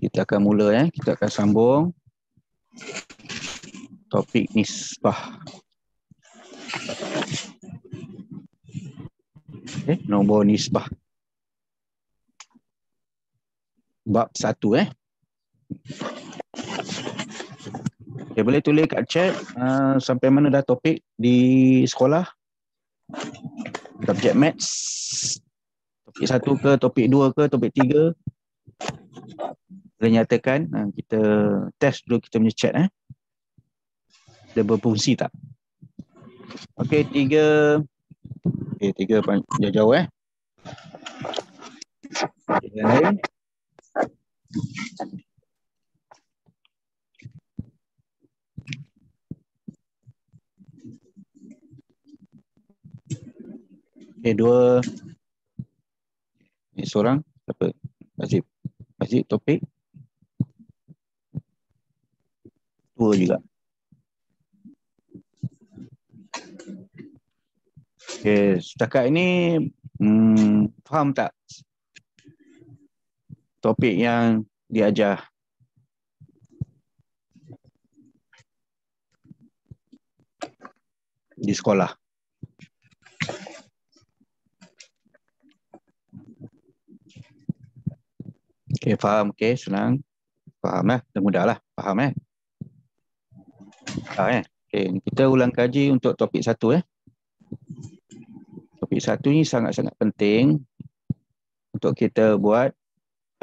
Kita akan mula kita akan sambung topik nisbah. Nombor nisbah. Bab 1 boleh tulis kat chat sampai mana dah topik di sekolah. Subjek Maths. Topik 1 ke, topik 2 ke, topik 3. Boleh nyatakan, kita test dulu kita punya chat dia berfungsi tak. Okey, 3. Okey, 3 jauh-jauh yang lain. Okey, 2. Ini seorang apa? Azib topik 2 juga. Okey, setakat ini faham tak topik yang diajar? Di sekolah. Okey, faham. Okey, senang. Faham dah mudahlah. Faham Okey, kita ulang kaji untuk topik 1 Topik 1 ni sangat-sangat penting untuk kita buat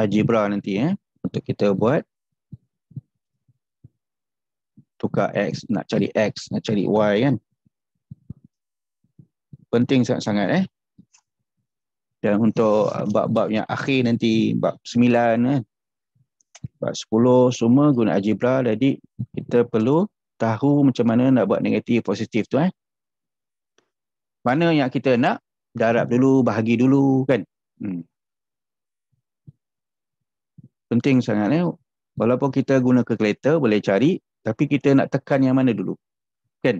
algebra nanti Untuk kita buat tukar X, nak cari X, nak cari Y kan. Penting sangat-sangat Dan untuk bab-bab yang akhir nanti, bab 9 bab 10 semua guna algebra. Jadi kita perlu tahu macam mana nak buat negatif positif tu Mana yang kita nak darab dulu, bahagi dulu kan. Penting sangat Walaupun kita guna kalkulator boleh cari, tapi kita nak tekan yang mana dulu kan.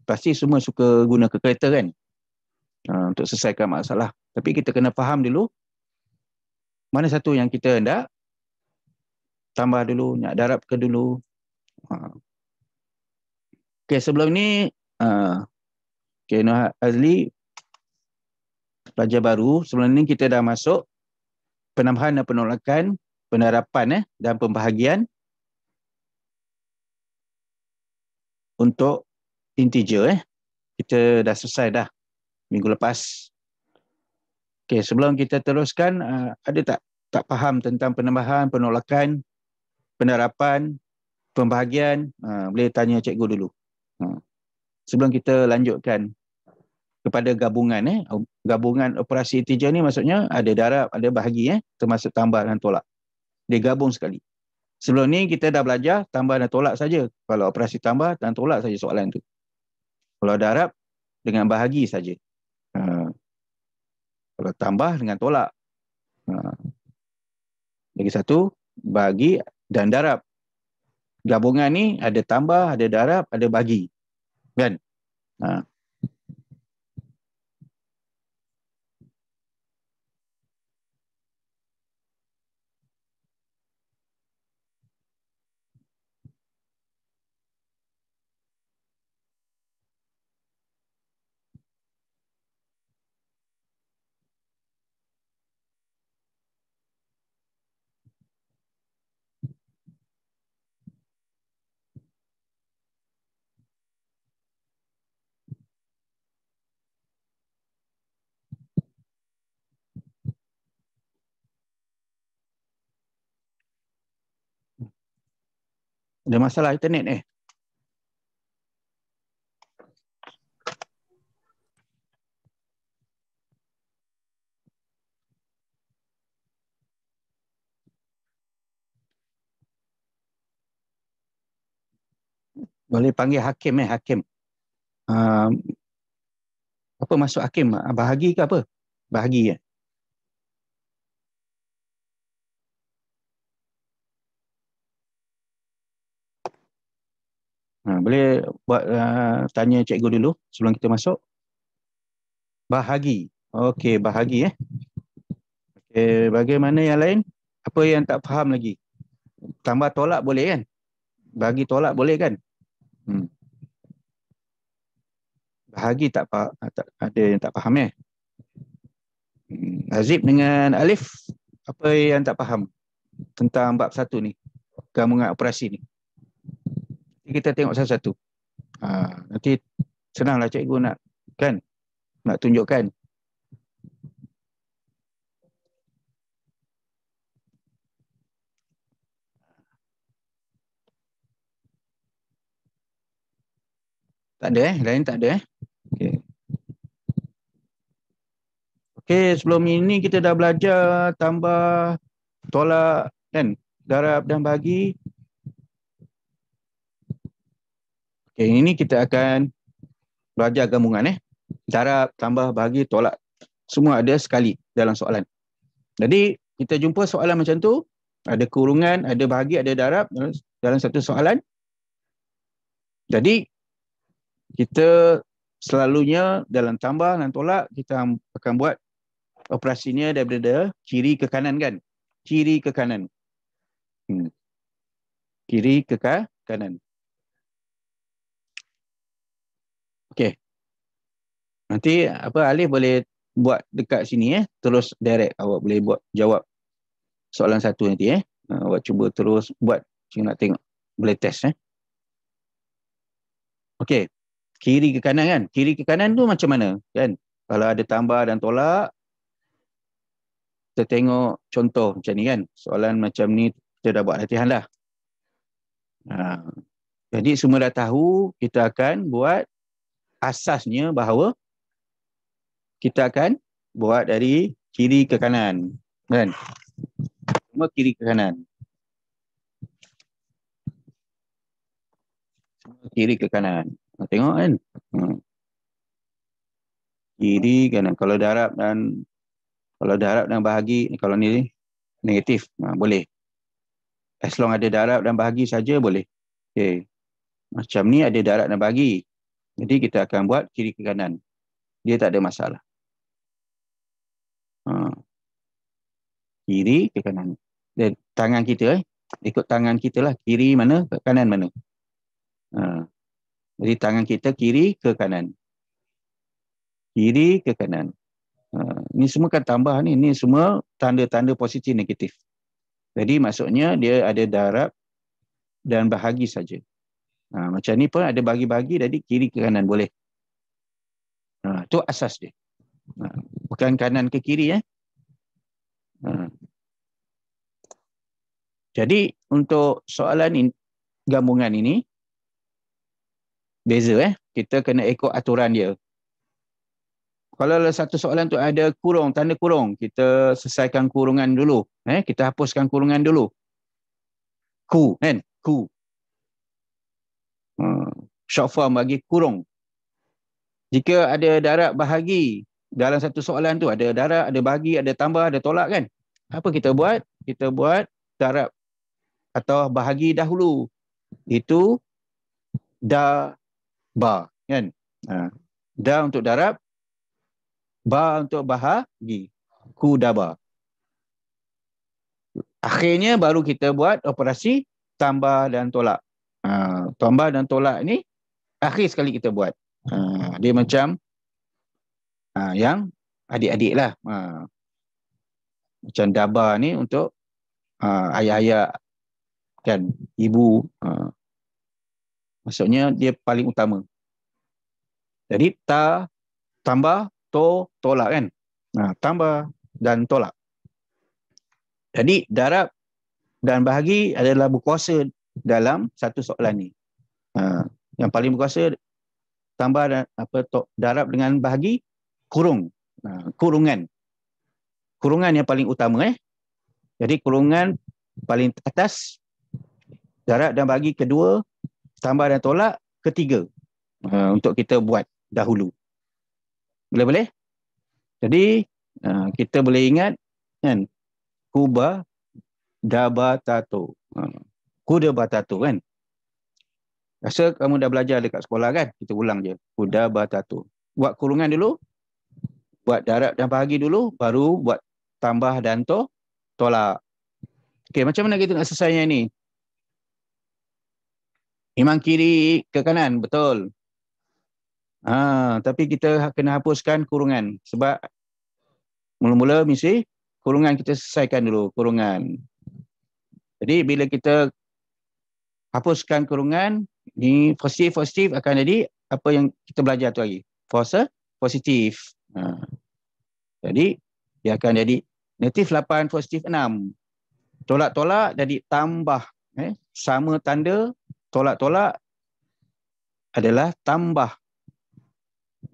Pasti semua suka guna kalkulator kan, untuk selesaikan masalah. Tapi kita kena faham dulu mana satu yang kita hendak tambah dulu, nak darab ke dulu. Okey, sebelum ni Nur Azli pelajar baru. Sebelum ni kita dah masuk penambahan dan penolakan, penerapan dan pembahagian untuk integer kita dah selesai dah minggu lepas. Okey, sebelum kita teruskan, ada tak faham tentang penambahan, penolakan, penerapan, pembahagian? Boleh tanya cikgu dulu. Sebelum kita lanjutkan kepada gabungan gabungan operasi integer ni maksudnya ada darab, ada bahagi termasuk tambah dan tolak. Dia gabung sekali. Sebelum ni kita dah belajar tambah dan tolak saja. Kalau operasi tambah dan tolak saja soalan tu. Kalau darab dengan bahagi saja. Kalau tambah dengan tolak. Lagi satu, bahagi dan darab. Gabungan ni ada tambah, ada darab, ada bahagi. Kan? Ada masalah internet Boleh panggil Hakim Hakim. Apa maksud Hakim? Bahagi ke apa? Bahagi boleh buat tanya cikgu dulu sebelum kita masuk. Bahagi. Okey, bahagi Bagaimana yang lain? Apa yang tak faham lagi? Tambah tolak boleh kan? Bagi tolak boleh kan? Bahagi tak faham, tak, ada yang tak faham Azib dengan Alif, apa yang tak faham tentang bab 1 ni, gabungan operasi ni? Kita tengok satu-satu. Nanti senanglah cikgu nak kan, nak tunjukkan. Tak ada lain tak ada okey. Okey, sebelum ini kita dah belajar tambah, tolak kan, darab dan bahagi. Okey, ini kita akan belajar gabungan darab, tambah, bahagi, tolak. Semua ada sekali dalam soalan. Jadi kita jumpa soalan macam tu, ada kurungan, ada bahagi, ada darab dalam satu soalan. Jadi kita selalunya dalam tambah dan tolak kita akan buat operasinya daripada kiri ke kanan kan? Kiri ke kanan. Kiri ke kanan. Okey. Nanti Alif boleh buat dekat sini terus direct awak boleh buat jawab soalan satu nanti awak cuba terus buat, saya nak tengok boleh test Okey. Kiri ke kanan kan? Kiri ke kanan tu macam mana kan? Kalau ada tambah dan tolak, kita tengok contoh macam ni kan. Soalan macam ni kita dah buat latihan dah. Jadi semua dah tahu kita akan buat asasnya bahawa kita akan buat dari kiri ke kanan kan? Semua kiri ke kanan. Semua kiri ke kanan. Tengok kan? Kiri kanan. Kalau darab dan bahagi, kalau ni negatif, boleh. As long ada darab dan bahagi saja boleh. Okey. Macam ni ada darab dan bahagi. Jadi kita akan buat kiri ke kanan. Dia tak ada masalah. Kiri ke kanan. Dan tangan kita ikut tangan kita lah. Kiri mana, ke kanan mana. Jadi tangan kita kiri ke kanan. Kiri ke kanan. Ini semua kan tambah ni. Ini semua tanda-tanda positif negatif. Jadi maksudnya dia ada darab dan bahagi saja. Macam ni pun ada bahagi-bahagi, jadi kiri ke kanan boleh. Itu asas dia. Bukan kanan ke kiri Jadi untuk soalan gabungan ini beza kita kena ikut aturan dia. Kalau satu soalan tu ada kurung, tanda kurung, kita selesaikan kurungan dulu. Kita hapuskan kurungan dulu. Ku kan? Ku. Short form bagi kurung. Jika ada darab bahagi dalam satu soalan tu, ada darab, ada bahagi, ada tambah, ada tolak kan? Apa kita buat? Kita buat darab atau bahagi dahulu. Itu da, ba kan? Da untuk darab, ba untuk bahagi. Ku, da, ba. Akhirnya baru kita buat operasi tambah dan tolak. Tambah dan tolak ni akhir sekali kita buat. Dia macam yang adik-adik lah. Macam daba ni untuk ayah-ayah kan, ibu. Maksudnya dia paling utama. Jadi ta, tambah, to, tolak kan. Tambah dan tolak. Jadi darab dan bahagi adalah berkuasa dalam satu soalan ni. Yang paling berkuasa tambah dan darab dengan bahagi, kurung. Kurungan. Kurungan yang paling utama Jadi kurungan paling atas, darab dan bahagi kedua, tambah dan tolak ketiga. Untuk kita buat dahulu. Boleh-boleh? Jadi kita boleh ingat kan, kuba dabatato. Kuda batato kan. Rasa kamu dah belajar dekat sekolah kan? Kita ulang je. Kuda batato. Buat kurungan dulu. Buat darab dan bahagi dulu. Baru buat tambah dan tolak. Okey, macam mana kita nak selesainya ni? Memang kiri ke kanan, betul. Tapi kita kena hapuskan kurungan. Sebab mula-mula mesti kurungan kita selesaikan dulu, kurungan. Jadi bila kita hapuskan kurungan, ni positif akan jadi apa yang kita belajar tu lagi. Positif. Jadi dia akan jadi negatif 8, positif 6. Tolak-tolak jadi tambah. Sama tanda, tolak-tolak adalah tambah.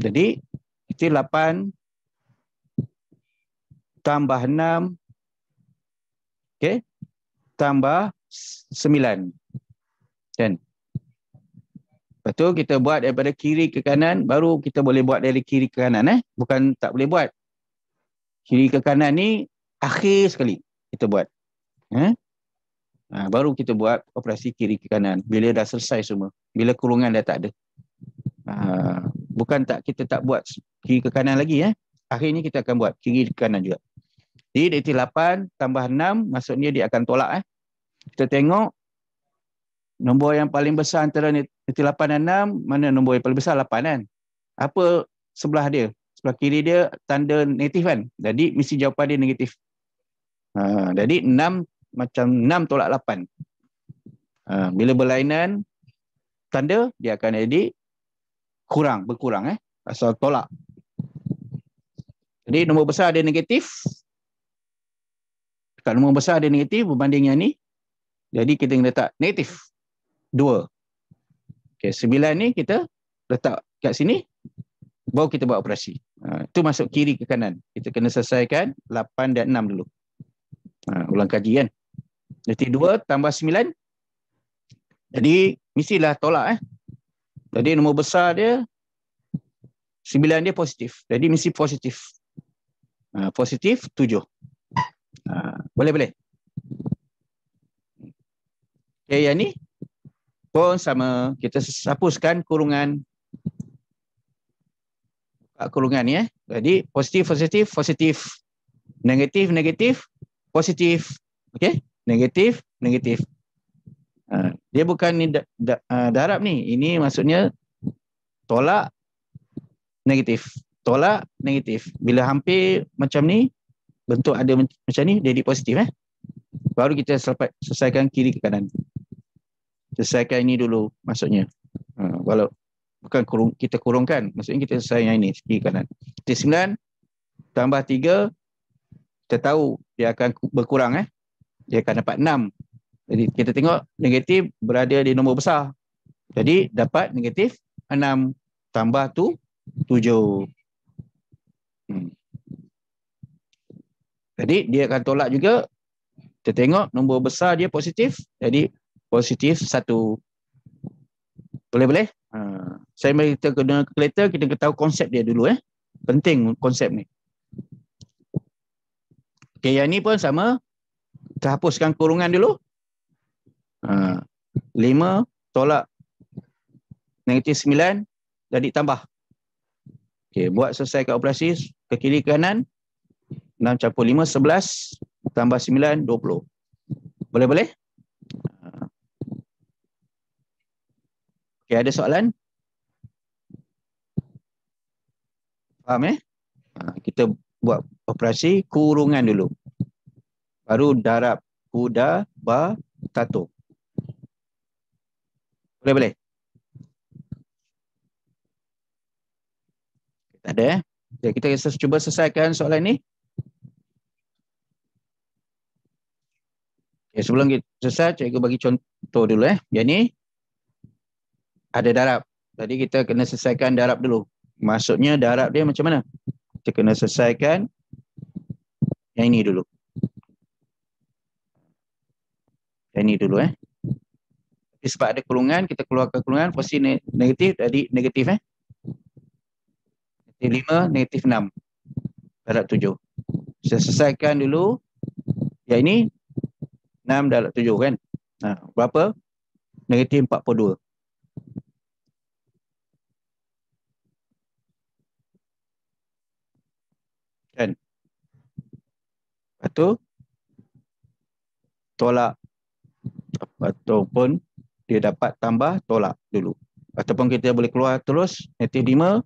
Jadi itu 8 tambah 6, okey, tambah 9. Kan? Lepas tu kita buat daripada kiri ke kanan, baru kita boleh buat dari kiri ke kanan. Bukan tak boleh buat. Kiri ke kanan ni akhir sekali kita buat. Baru kita buat operasi kiri ke kanan. Bila dah selesai semua. Bila kurungan dah tak ada. Bukan tak kita tak buat kiri ke kanan lagi. Akhirnya kita akan buat kiri ke kanan juga. Jadi negatif 8 tambah 6, maksudnya dia akan tolak. Kita tengok nombor yang paling besar antara negatif 8 dan 6, mana nombor yang paling besar? 8 kan? Apa sebelah dia? Sebelah kiri dia tanda negatif kan? Jadi mesti jawapan dia negatif. Jadi 6 macam 6 tolak 8. Bila berlainan tanda, dia akan jadi berkurang. Asal tolak. Jadi nombor besar dia negatif. Kat nombor besar dia negatif berbanding yang ni. Jadi kita letak negatif 2. Okey, 9 ni kita letak kat sini. Baru kita buat operasi. Itu masuk kiri ke kanan. Kita kena selesaikan 8 dan 6 dulu. Ulang kaji kan. Jadi 2 tambah 9. Jadi mestilah tolak. Jadi nombor besar dia 9 dia positif. Jadi mesti positif. Positif 7. Boleh. Okay, yang ni pun sama. Kita hapuskan kurungan. Kurungan ni. Jadi positif. Negatif, positif. Okey? Negatif. Dia bukan ni darab ni. Ini maksudnya tolak negatif. Bila hampir macam ni, bentuk ada macam ni, dia jadi positif. Baru kita selesaikan kiri ke kanan. Selesaikan ini dulu maksudnya. Walau bukan kita kurungkan, maksudnya kita selesai yang ini, kiri kanan. Negatif 9 tambah 3, kita tahu dia akan berkurang. Dia akan dapat 6. Jadi kita tengok negatif berada di nombor besar. Jadi dapat negatif 6 tambah tu 7. Jadi dia akan tolak juga. Kita tengok nombor besar dia positif. Jadi positif 1. Boleh? Saya mari kita guna kalkulator, kita tahu konsep dia dulu. Penting konsep ni. Okey, yang ni pun sama. Kita hapuskan kurungan dulu. 5 tolak negatif 9 jadi tambah. Okey, buat selesaikan operasi ke kiri ke kanan. 6 campur 5, 11 tambah 9, 20. Boleh? Okey, ada soalan? Faham? Kita buat operasi kurungan dulu. Baru darab kuda ba tato. Boleh? Tak ada. Okay, kita cuba selesaikan soalan ni. Okay, sebelum kita selesai, cikgu bagi contoh dulu. Yang ni ada darab. Jadi kita kena selesaikan darab dulu. Maksudnya darab dia macam mana? Kita kena selesaikan yang ini dulu. Yang ini dulu. Sebab ada kurungan, kita keluarkan kurungan, posisi negatif, jadi negatif. Negatif 5, negatif 6. Darab 7. Saya selesaikan dulu. Yang ini 6 darab 7 kan. Berapa? Negatif 42. Kan? tu tolak, ataupun dia dapat tambah tolak dulu. Ataupun kita boleh keluar terus negatif 5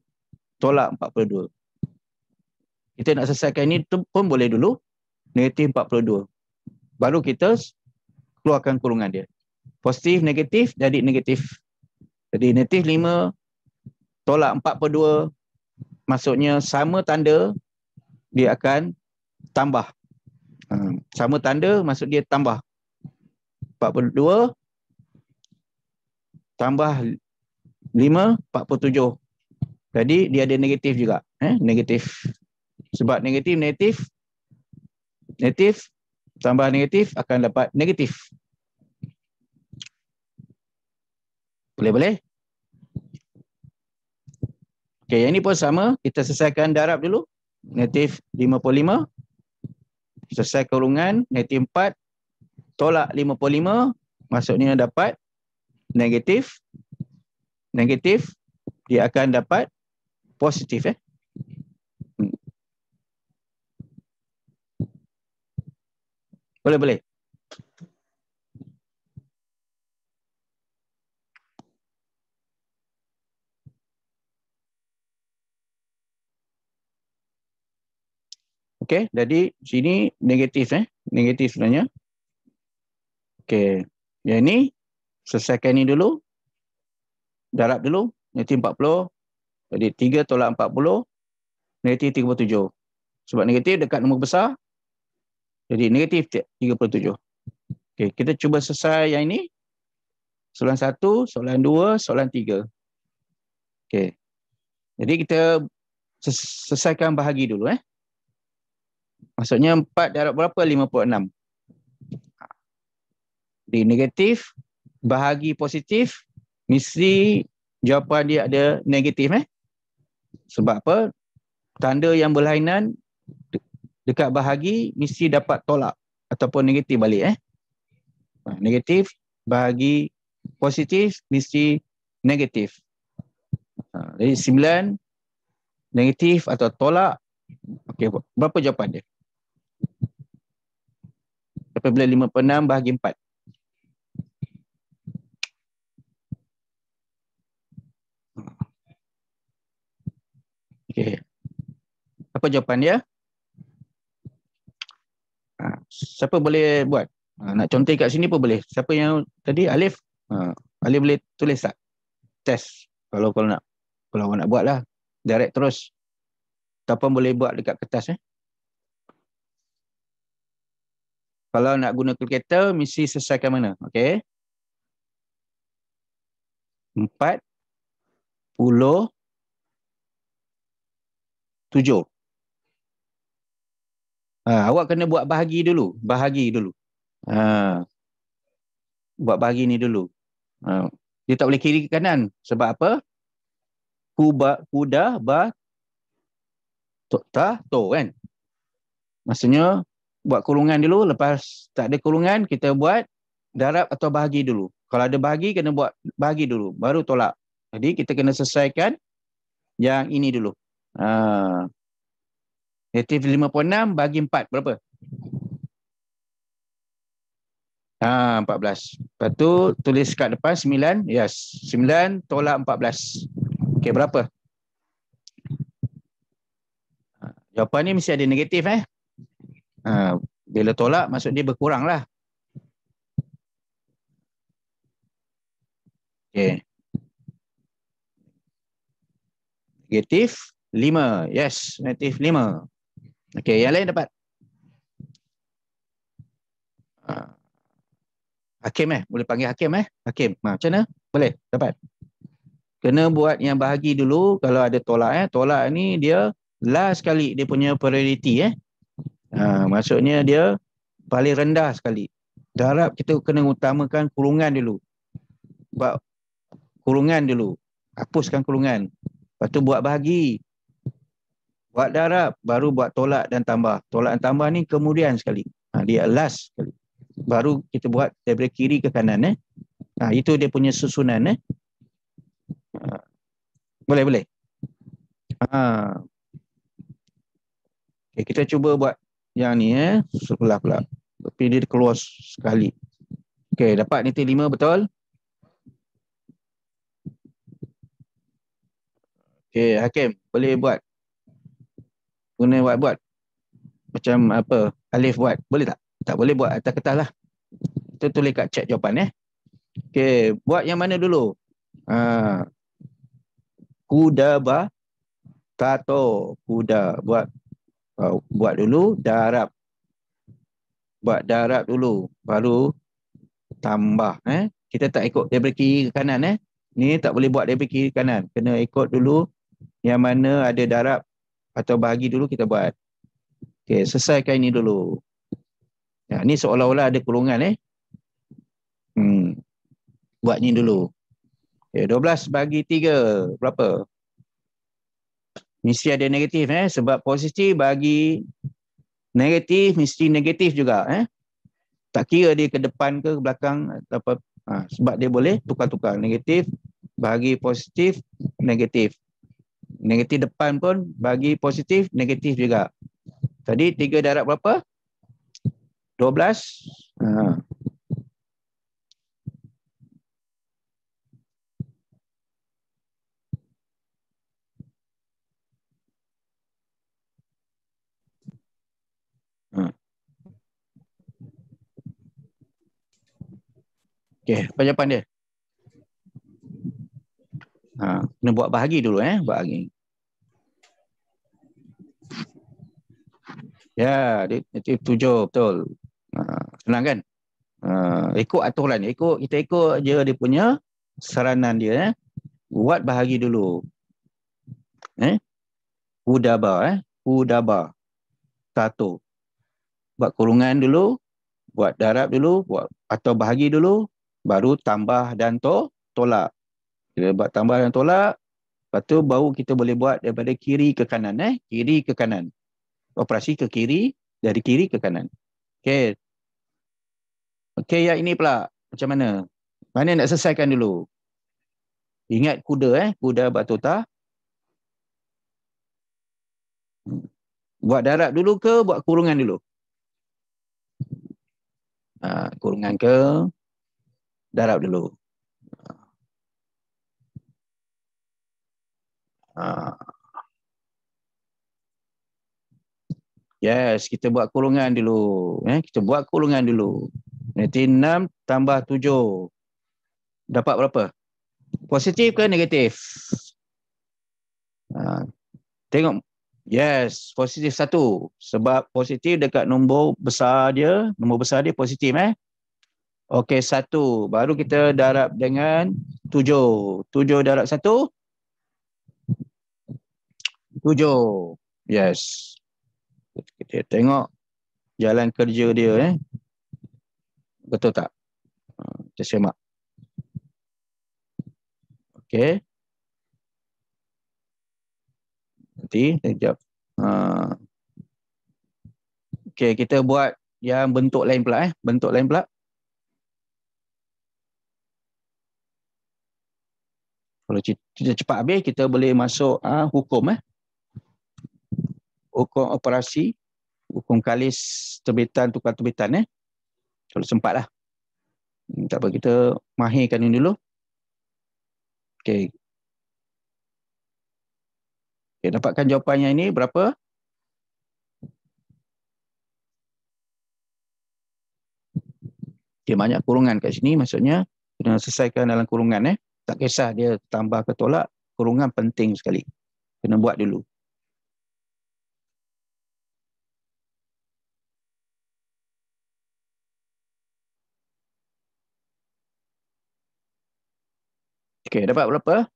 tolak 42. Kita nak selesaikan ini pun boleh dulu negatif 42. Baru kita keluarkan kurungan dia. Positif, negatif, jadi negatif. Jadi negatif 5 tolak 42, maksudnya sama tanda, dia akan tambah. Sama tanda, maksud dia tambah. 42 tambah 5, 47. Jadi dia ada negatif juga. Negatif. Sebab negatif, negatif, negatif, tambah negatif akan dapat negatif. Boleh-boleh? Okey, yang ini pun sama. Kita selesaikan darab dulu. Negatif 55. Selesai kurungan. Negatif 4. Tolak 55. Maksudnya dapat negatif. Negatif. Dia akan dapat positif. Boleh-boleh. Okey, jadi sini negatif negatif sebenarnya. Okey. Yang ini selesaikan ini dulu. Darab dulu negatif 40. Jadi 3 tolak 40 negatif 37. Sebab negatif dekat nombor besar. Jadi negatif 37. Okey, kita cuba selesai yang ini. Soalan 1, soalan 2, soalan 3. Okey. Jadi kita selesaikan bahagi dulu Maksudnya 4 darab berapa? 56. Di negatif, bahagi positif, mesti jawapan dia ada negatif Sebab apa? Tanda yang berlainan dekat bahagi mesti dapat tolak ataupun negatif balik Negatif, bahagi positif mesti negatif. Jadi 9 negatif atau tolak. Okey, berapa jawapan dia? Apabila 56 bahagi 4. Okey. Apa jawapan dia? Siapa boleh buat? Nak contoh kat sini pun boleh. Siapa yang tadi? Alif? Alif boleh tulis tak? Test. Kalau nak buat lah. Direct terus. Ataupun boleh buat dekat kertas Kalau nak guna kalkulator, mesti selesaikan mana? Okey. 47. Awak kena buat bahagi dulu. Bahagi dulu. Buat bahagi ni dulu. Dia tak boleh kiri ke kanan. Sebab apa? Kuda, ba, to kan? Maksudnya, buat kurungan dulu. Lepas tak ada kurungan, kita buat darab atau bahagi dulu. Kalau ada bahagi, kena buat bahagi dulu. Baru tolak. Jadi, kita kena selesaikan yang ini dulu. Negatif 56 bagi 4. Berapa? 14. Lepas tu, tulis kat depan 9. Yes. 9 tolak 14. Okey, berapa? Jawapan ni mesti ada negatif bila tolak, maksud dia berkurang lah. Okey. Negatif 5. Yes, negatif 5. Okey, yang lain dapat? Hakim boleh panggil Hakim Hakim, macam mana? Boleh, dapat. Kena buat yang bahagi dulu. Kalau ada tolak tolak ni dia last sekali dia punya priority maksudnya dia paling rendah sekali. Darab kita kena utamakan kurungan dulu. Buat kurungan dulu. Hapuskan kurungan. Lepas tu buat bahagi. Buat darab, baru buat tolak dan tambah. Tolak dan tambah ni kemudian sekali. Dia last sekali. Baru kita buat daripada kiri ke kanan itu dia punya susunan boleh. Okay, kita cuba buat Yang ni sebelah pula. Tapi dia keluar sekali. Okey, dapat negatif 5 betul? Okey, Hakim boleh buat. Guna buat. Macam apa? Alif buat. Boleh tak? Tak boleh buat atas kertas lah. Kita tulis kat chat jawapan. Okey, buat yang mana dulu? Kuda tato. Kuda. Buat dulu darab. Buat darab dulu. Baru tambah. Kita tak ikut daripada kiri ke kanan. Ni tak boleh buat daripada kiri ke kanan. Kena ikut dulu yang mana ada darab atau bahagi dulu kita buat. Okey, selesaikan ini dulu. Ya, ni seolah-olah ada kurungan. Buat ni dulu. Okay, 12 bagi 3. Berapa? Mesti ada negatif. Sebab positif bagi negatif, mesti negatif juga. Tak kira dia ke depan ke belakang. Atau apa. Sebab dia boleh tukar-tukar. Negatif bagi positif, negatif. Negatif depan pun bagi positif, negatif juga. Tadi 3 darab berapa? 12. Okey, apa jawapan dia? Kena buat bahagi dulu. Bahagi. Ya, dia 7 betul. Senang kan? Ikut aturan. Kita ikut je dia punya saranan dia. Buat bahagi dulu. Udaba. Udaba. Satu. Buat kurungan dulu. Buat darab dulu. Buat atau bahagi dulu. Baru tambah dan tolak. Kita buat tambah dan tolak. Lepas tu baru kita boleh buat daripada kiri ke kanan. Kiri ke kanan. Operasi ke kiri. Dari kiri ke kanan. Okey. Okey, yang ini pula. Macam mana? Mana nak selesaikan dulu? Ingat kuda. Kuda batuta. Buat darab dulu ke buat kurungan dulu? Kurungan ke darab dulu? Yes, kita buat kurungan dulu. Kita buat kurungan dulu. Nanti 6 tambah 7. Dapat berapa? Positif ke negatif? Tengok. Yes, positif 1. Sebab positif dekat nombor besar dia positif. Okey, 1. Baru kita darab dengan 7. 7 darab 1. 7. Yes. Kita tengok jalan kerja dia. Betul tak? Kita semak. Okey. Nanti sekejap. Okey, kita buat yang bentuk lain pula. Bentuk lain pula. Kalau kita cepat habis, kita boleh masuk hukum. Hukum operasi. Hukum kalis terbitan, tukar terbitan. Kalau sempat lah. Tak apa, kita mahirkan ini dulu. Okey. Okay, dapatkan jawapannya ini berapa? Okay, banyak kurungan kat sini. Maksudnya, kena selesaikan dalam kurungan. Tak kisah dia tambah ke tolak. Kurungan penting sekali. Kena buat dulu. Okey, dapat berapa?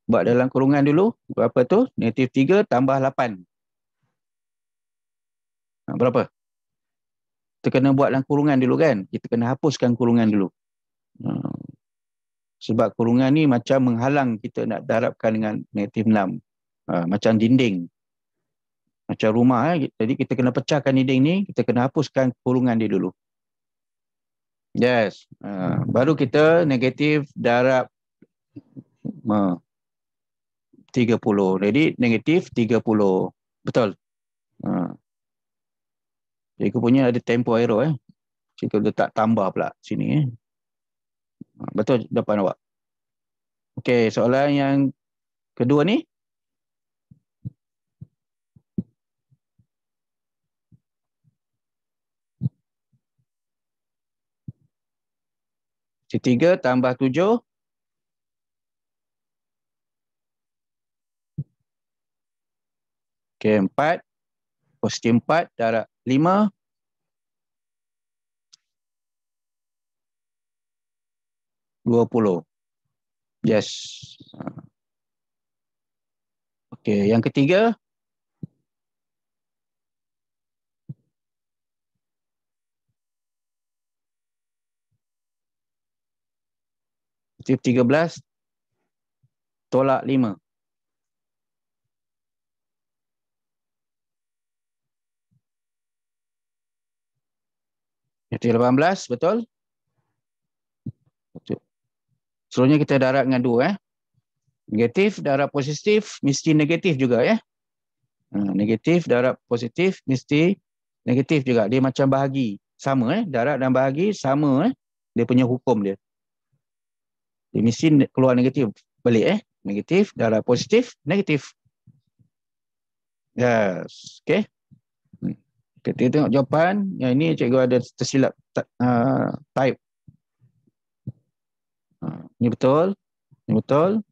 Buat dalam kurungan dulu. Berapa tu? Negatif 3 tambah 8. Berapa? Kita kena buat dalam kurungan dulu kan? Kita kena hapuskan kurungan dulu. Sebab kurungan ni macam menghalang kita nak darabkan dengan negatif 6. Macam dinding, macam rumah. Jadi kita kena pecahkan dinding ni, kita kena hapuskan kurungan dia dulu. Yes. Baru kita negatif darab 30. Jadi negatif 30. Betul. Jadi aku punya ada tempo arrow Cikgu letak tambah pula sini Betul depan awak. Okey, soalan yang kedua ni. C3 tambah 7. Okey, 4. Positif 4 darab 5. 20. Yes. Okey, yang ketiga. Positif 13 tolak 5. Negatif 18, betul? Betul. Seluruhnya kita darab dengan 2. Negatif darab positif mesti negatif juga negatif darab positif mesti negatif juga. Dia macam bahagi. Sama darab dan bahagi sama dia punya hukum dia. Dia mesti keluar negatif. Balik negatif darab positif negatif. Yes. Okey. Kita tengok jawapan. Yang ini cikgu ada tersilap type. Ini betul. Ini betul.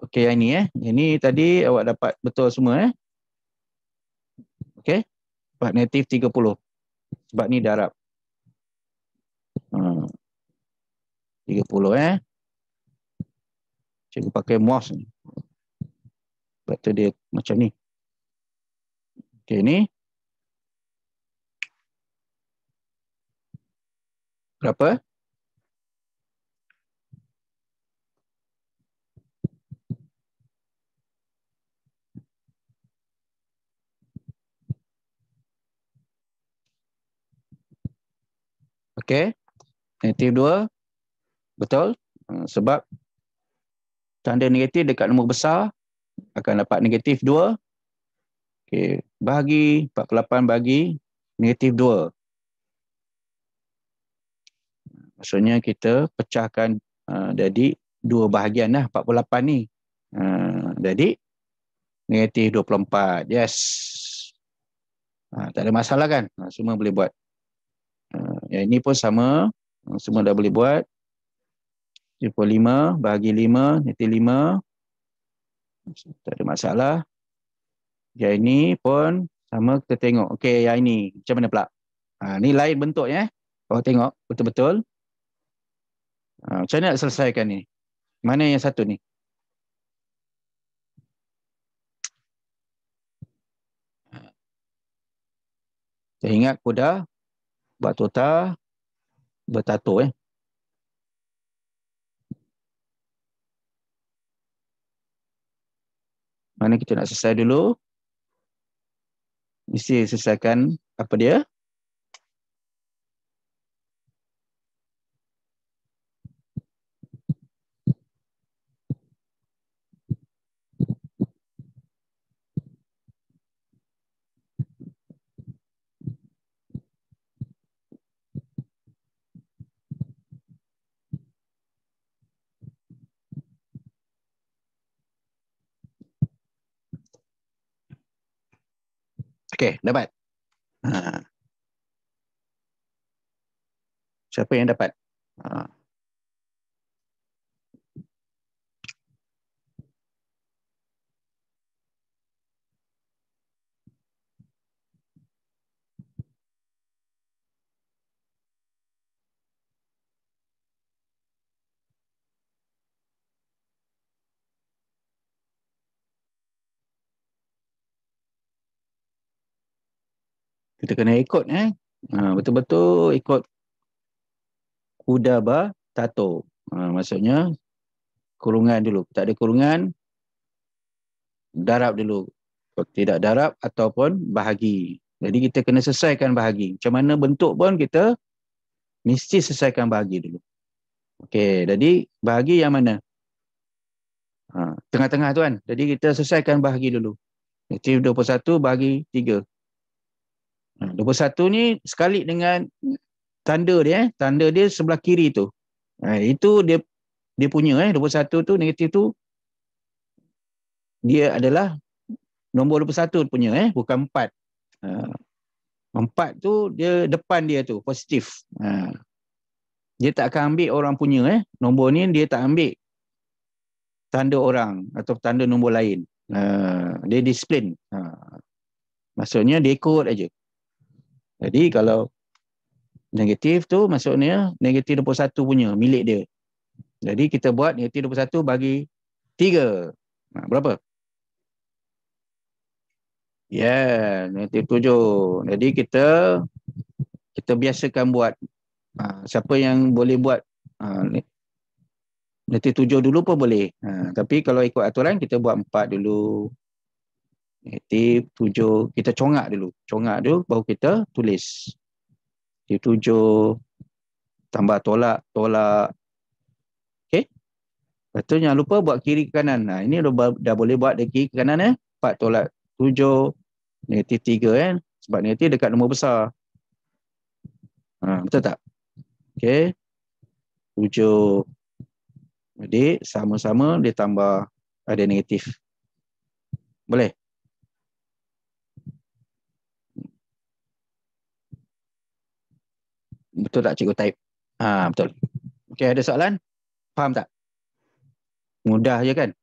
Okey, yang ini Yang ini tadi awak dapat betul semua Okey. Dapat negatif 30. Sebab ni darab. 30 Cikgu pakai mouse ni. Sebab tu dia macam ni. Okey, ni. Berapa? Okey. Negatif 2. Betul. Sebab tanda negatif dekat nombor besar akan dapat negatif 2. Okey. Bahagi 48 bagi negatif 2. Maksudnya kita pecahkan jadi 2 bahagian 48 ni. Jadi negatif 24. Yes. Tak ada masalah kan? Semua boleh buat. Yang ini pun sama. Semua dah boleh buat. 5 bahagi 5, negatif 5. Tak ada masalah. Yang ini pun sama, kita tengok. Okey, yang ini macam mana pula? Ni lain bentuknya. Kau tengok betul-betul. Macam mana nak selesaikan ni? Mana yang satu ni? Saya ingat kuda buat total bertato Mana kita nak selesai dulu? Mesti selesaikan apa dia? Okey, dapat. Siapa yang dapat? Kita kena ikut betul-betul ikut kuda tato. Maksudnya kurungan dulu. Tak ada kurungan. darab dulu. Kalau tidak darab ataupun bahagi. Jadi kita kena selesaikan bahagi. Macam mana bentuk pun kita mesti selesaikan bahagi dulu. Okey, jadi bahagi yang mana? Tengah-tengah tu kan. Jadi kita selesaikan bahagi dulu. Negatif 21 bahagi 3. 21 ni sekali dengan tanda dia. Tanda dia sebelah kiri tu. Itu dia punya 21 tu, negatif tu, dia adalah nombor 21 punya bukan 4. 4 tu dia depan dia tu, positif. Dia tak akan ambil orang punya nombor ni dia tak ambil tanda orang atau tanda nombor lain. Dia disiplin. Maksudnya dia ikut aja. Jadi kalau negatif tu maksudnya negatif 21 punya, milik dia. Jadi kita buat negatif 21 bagi 3. Berapa? Negatif 7. Jadi kita biasakan buat. Siapa yang boleh buat negatif 7 dulu pun boleh. Tapi kalau ikut aturan kita buat 4 dulu. Negatif 7. Kita congak dulu. Congak dulu baru kita tulis. Negatif 7 tambah tolak. Okey. Lepas tu jangan lupa buat kiri ke kanan. Ini dah boleh buat dari kiri ke kanan 4 tolak 7. Negatif 3 sebab negatif dekat nombor besar. Betul tak? Okey. 7. Jadi sama-sama dia tambah ada negatif. Boleh? Betul tak cikgu type? Betul. Okey, ada soalan? Faham tak? Mudah je kan?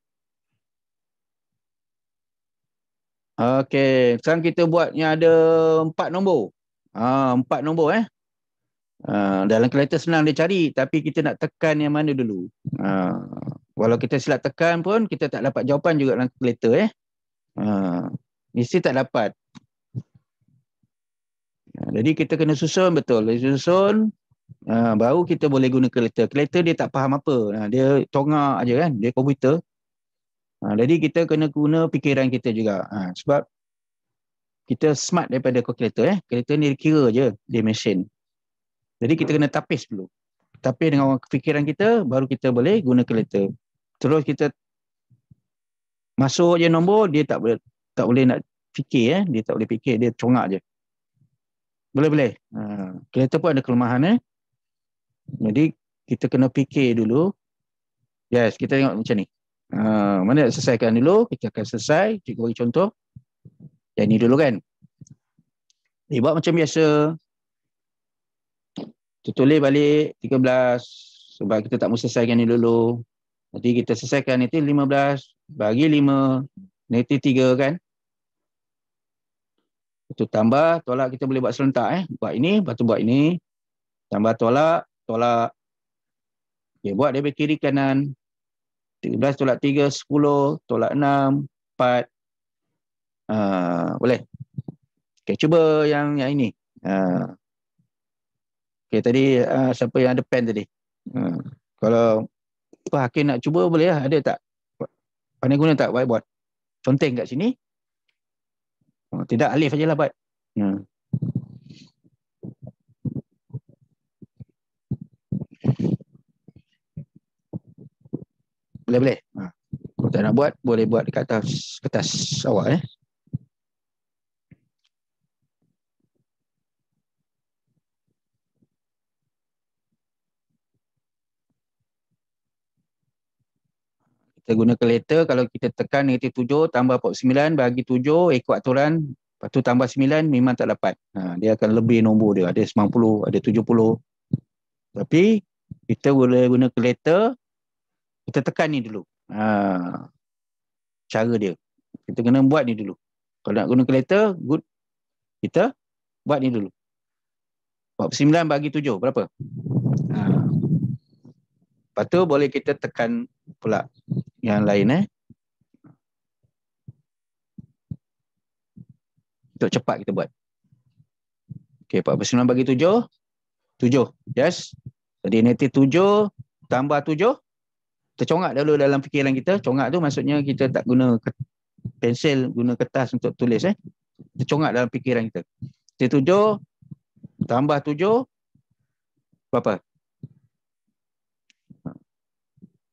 Okey, sekarang kita buat yang ada 4 nombor. 4 nombor dalam kalkulator senang dia cari, tapi kita nak tekan yang mana dulu. Walau kita silap tekan pun kita tak dapat jawapan juga dalam kalkulator mesti tak dapat. Jadi kita kena susun betul. Susun baru kita boleh guna kalkulator. Kalkulator dia tak faham apa. Dia tongak aja kan, dia komputer. Jadi kita kena guna fikiran kita juga. Sebab kita smart daripada kalkulator Kalkulator ni dia kira je, dia mesin. Jadi kita kena tapis dulu. Tapis dengan fikiran kita, baru kita boleh guna kalkulator. Terus kita masuk je nombor, dia tak boleh nak fikir dia tak boleh fikir, dia congak je. Boleh. Kalkulator pun ada kelemahan Jadi kita kena fikir dulu. Yes, kita tengok macam ni. Mana nak selesaikan dulu, kita akan selesai. Cikgu bagi contoh. Yang ni dulu kan. Buat macam biasa. Kita tulis balik 13 sebab kita tak mau selesaikan ni dulu. Nanti kita selesaikan itu 15 bagi 5 negatif 3 kan. Itu tambah tolak kita boleh buat serentak Buat ini, lepas tu buat ini. Tambah tolak. Okay, buat dari kiri kanan. 13 tolak 3 10, tolak 6 4. Boleh. Okay, cuba yang ini. Okay, tadi siapa yang ada pen tadi? Kalau Hakim nak cuba boleh lah. Ada tak? Pandai guna tak whiteboard? Conteng kat sini. Tidak, alif sajalah buat. Boleh. Kalau tak nak buat, boleh buat dekat atas kertas awak Kita guna kalkulator, kalau kita tekan negatif 7 tambah 49 bagi 7 ikut aturan, lepas tu tambah 9 memang tak dapat. Dia akan lebih nombor dia, ada 90, ada 70. Tapi kita boleh guna kalkulator, kita tekan ni dulu. Cara dia. Kita kena buat ni dulu. Kalau nak guna kalkulator, good. Kita buat ni dulu. 49 bagi 7, berapa? Lepas tu boleh kita tekan pula yang lain untuk cepat kita buat. Okey, 49 bagi 7. 7. Yes. Jadi negatif 7 tambah 7. Kita congak dulu dalam fikiran kita. Congak tu maksudnya kita tak guna pensel, guna kertas untuk tulis. Kita congak dalam fikiran kita. 7 tambah 7 berapa?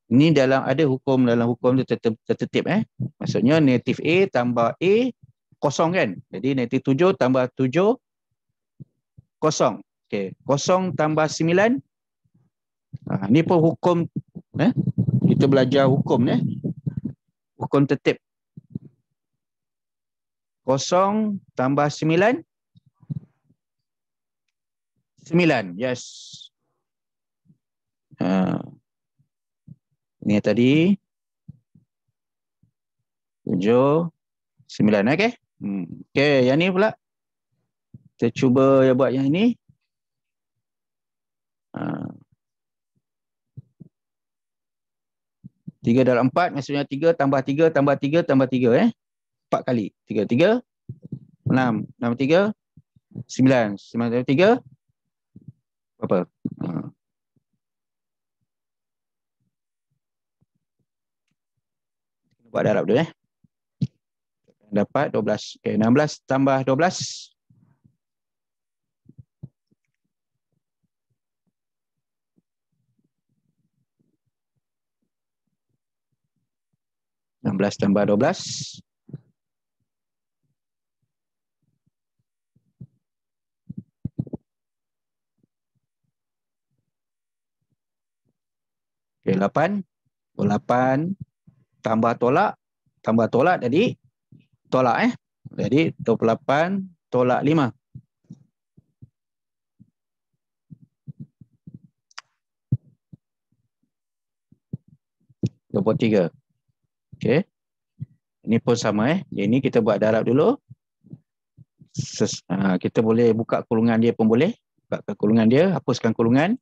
Ini ada hukum, dalam hukum tu tertib. Maksudnya negatif A tambah A kosong kan. Jadi negatif 7 tambah 7 kosong. Okey, kosong tambah 9. Ni pun hukum, kita belajar hukum, hukum tertib. Kosong tambah 9. 9, yes. Ini tadi 7, 9. Okey. Okey, yang ni pula. Kita cuba buat yang ini. 3 dalam 4, maksudnya 3 tambah 3 tambah 3 tambah 3. 4 kali. 3, 3, 6, 6, 3, 9. 9 tambah 3, berapa? Buat darab dulu. Dapat 12. Okey, 16 tambah 12. 16 tambah 12. Okey, 8. 8 tambah tolak. Tambah tolak jadi tolak. Jadi 28 tolak 5. 23. Okey. Ini pun sama. Ini kita buat darab dulu. Kita boleh buka kurungan dia pun boleh. Buka kurungan dia, hapuskan kurungan.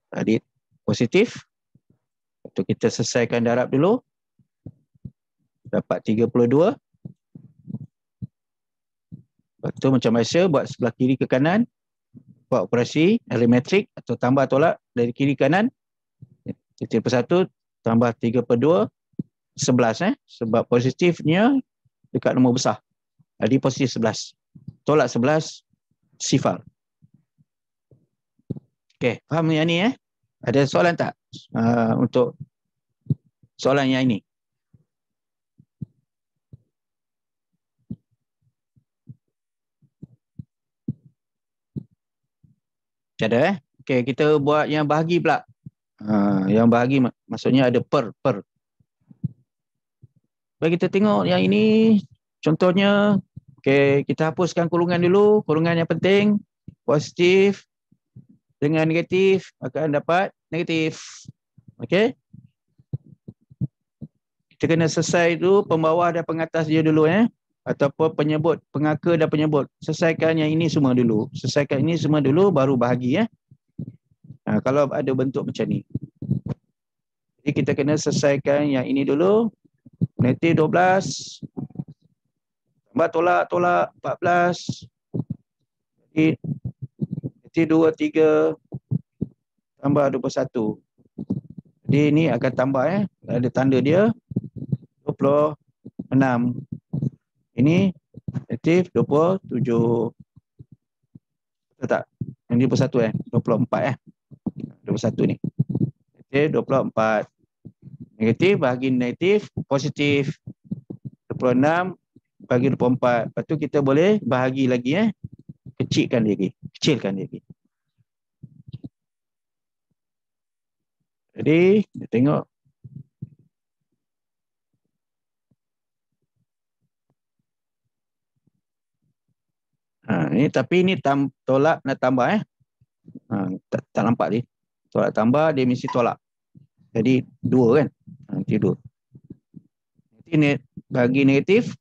Tadi positif. Lepas kita selesaikan darab dulu. Dapat 32. Lepas tu macam biasa buat sebelah kiri ke kanan. Buat operasi arimetrik atau tambah tolak dari kiri ke kanan. 3/1 tambah 3/2. 11. Sebab positifnya dekat nombor besar. Jadi positif 11. Tolak 11 sifar. Okey, faham yang ni Ada soalan tak untuk soalan yang ini? Ada Okey, kita buat yang bahagi pula. Yang bahagi maksudnya ada per. Bagi kita tengok yang ini. Contohnya, okey, kita hapuskan kurungan dulu. Kurungan yang penting. Positif dengan negatif akan dapat negatif. Okey. Kita kena selesai dulu pembawah dan pengatas dia dulu ataupun penyebut, pengaka dan penyebut. Selesaikan yang ini semua dulu. Selesaikan ini semua dulu baru bahagi kalau ada bentuk macam ni. Jadi kita kena selesaikan yang ini dulu. Negatif 12 tambah tolak 14. Jadi negatif 2, 3 tambah 21. Jadi ini akan tambah ada tanda dia 26. Ini negatif 27. Betul tak? Yang ni 21 24 21 ni. Negatif 24. Negatif bahagi negatif, positif 26 bagi 24. Lepas tu kita boleh bahagi lagi kecilkan dia lagi. Jadi kita tengok. Ni tapi ni tolak nak tambah tak nampak ni. Tolak tambah dia mesti tolak. Jadi 2 kan? Nanti 2. Nanti bagi negatif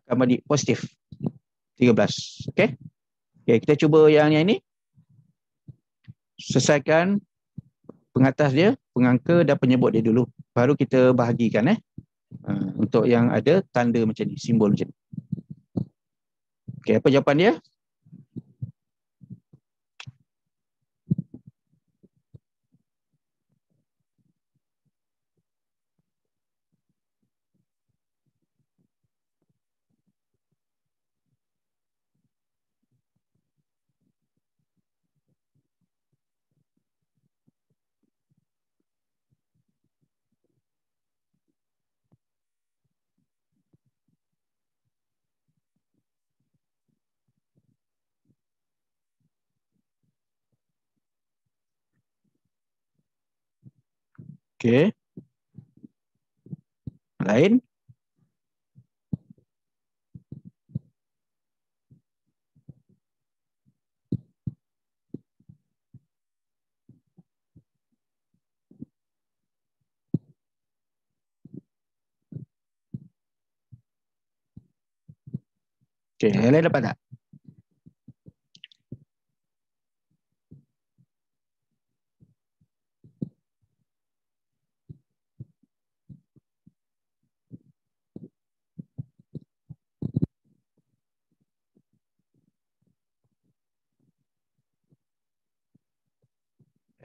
akan bagi positif 13. Okey? Okey, kita cuba yang ini. Selesaikan pengatas dia, pengangka dan penyebut dia dulu. Baru kita bahagikan untuk yang ada tanda macam ni, simbol macam ni. Okey, apa jawapan dia? Okey. Lain? Okey, yang lain dapat tak?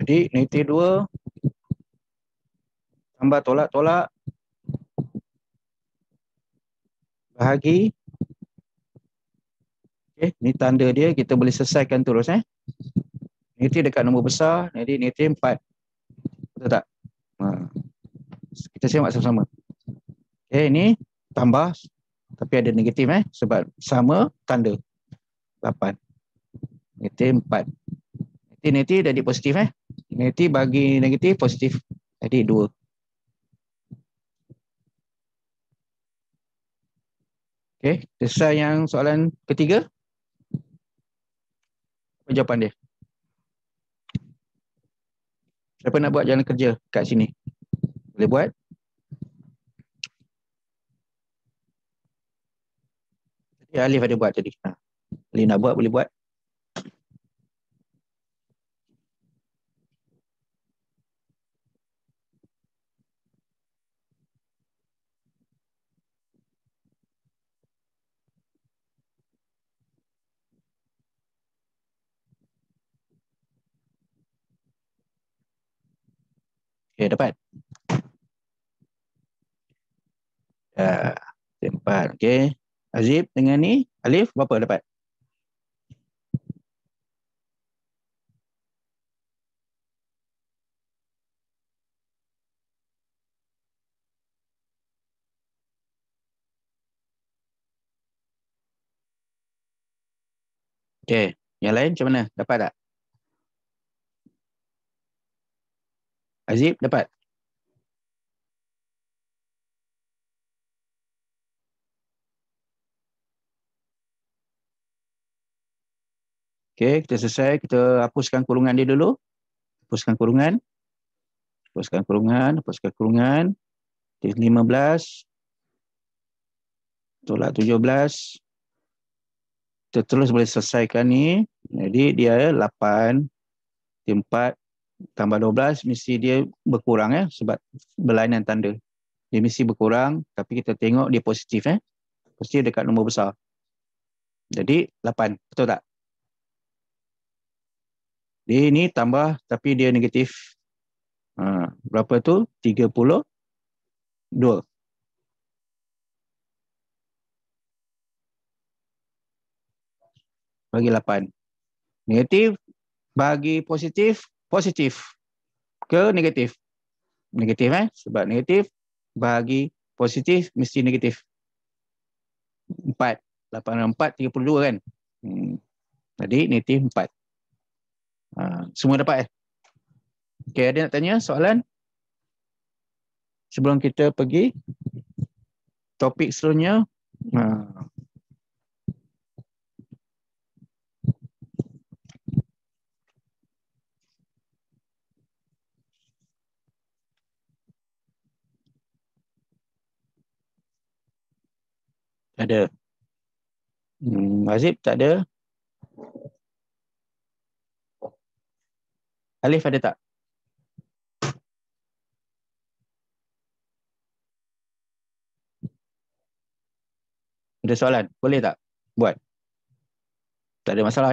Jadi negatif 2 tambah tolak-tolak bahagi. Okey, ni tanda dia, kita boleh selesaikan terus Negatif dekat nombor besar, jadi negatif 4. Betul tak? Ha. Kita simak sama-sama. Okey, ni tambah tapi ada negatif sebab sama tanda 8. Negatif 4. Negatif jadi positif Negatif bagi negatif positif. Jadi 2. Okey, selesai yang soalan ketiga. Apa jawapan dia? Siapa nak buat jalan kerja kat sini? Boleh buat? Ya, Alif ada buat tadi. Alif nak buat, boleh buat. Okey, dapat. Ya, 4. Okey. Azib dengan ni, Alif berapa dapat? Okey, yang lain macam mana? Dapat tak? Azib dapat? Okey, kita selesai. Kita hapuskan kurungan dia dulu. Hapuskan kurungan. Hapuskan kurungan. Hapuskan kurungan. 15. Tolak 17. Kita terus boleh selesaikan ni. Jadi dia 8. 4 tambah 12 mesti dia berkurang sebab berlainan tanda. Dia mesti berkurang tapi kita tengok dia positif Positif dekat nombor besar. Jadi 8. Betul tak? Dia ni tambah tapi dia negatif. Berapa tu? 32. Bagi 8. Negatif bagi positif, positif ke negatif. Negatif sebab negatif bagi positif mesti negatif. 4. 8 dan 4, 32 kan? Jadi negatif 4. Semua dapat Okey, ada nak tanya soalan? Sebelum kita pergi topik seterusnya. Ada. Azib tak ada. Alif ada tak? Ada soalan? Boleh tak? Buat. Tak ada masalah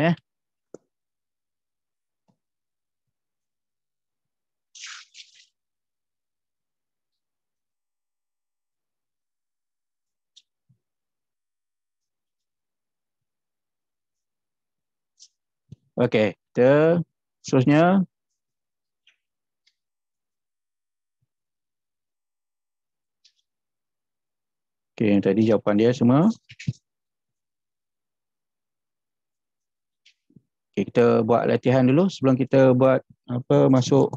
Okey, kita seterusnya. Okey, tadi jawapan dia semua. Okey, kita buat latihan dulu sebelum kita buat masuk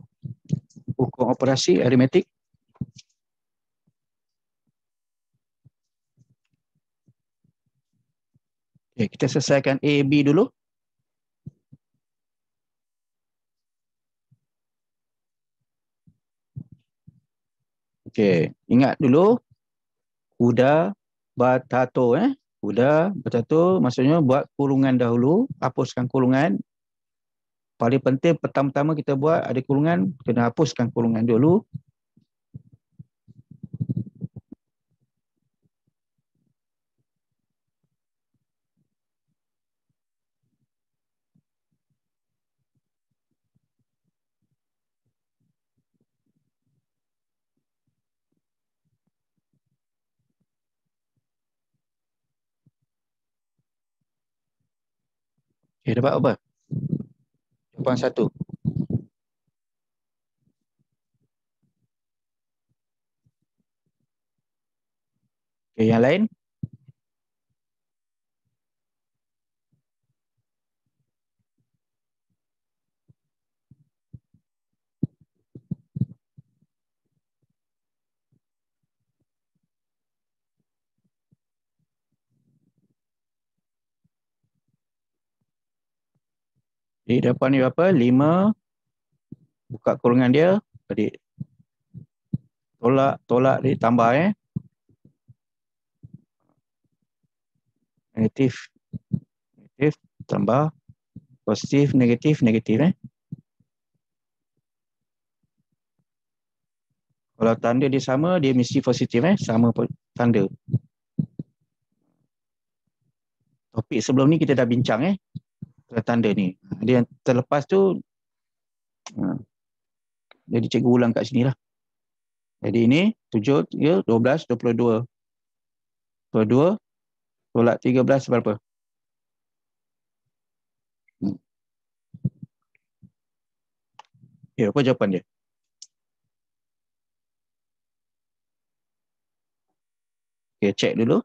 Hukum operasi aritmetik. Okay, kita selesaikan A, B dulu. Okay, ingat dulu. Udah batato. Udah batato maksudnya buat kurungan dahulu. Hapuskan kurungan. Paling penting pertama-tama kita buat ada kurungan. Kena hapuskan kurungan dulu. Okay, dapat apa? Jawapan 1. Okay, yang lain? Jadi dapat ni berapa? 5. Buka kurungan dia. Jadi tolak dia tambah Negatif. Negatif tambah positif, negatif, negatif Kalau tanda dia sama, dia mesti positif sama tanda. Topik sebelum ni kita dah bincang tanda ni. Dia yang terlepas tu jadi cikgu ulang kat sini lah. Jadi ini 7, 3, 12, 22. 22 tolak 13 berapa? Ya, apa jawapan dia? Okay, cek dulu.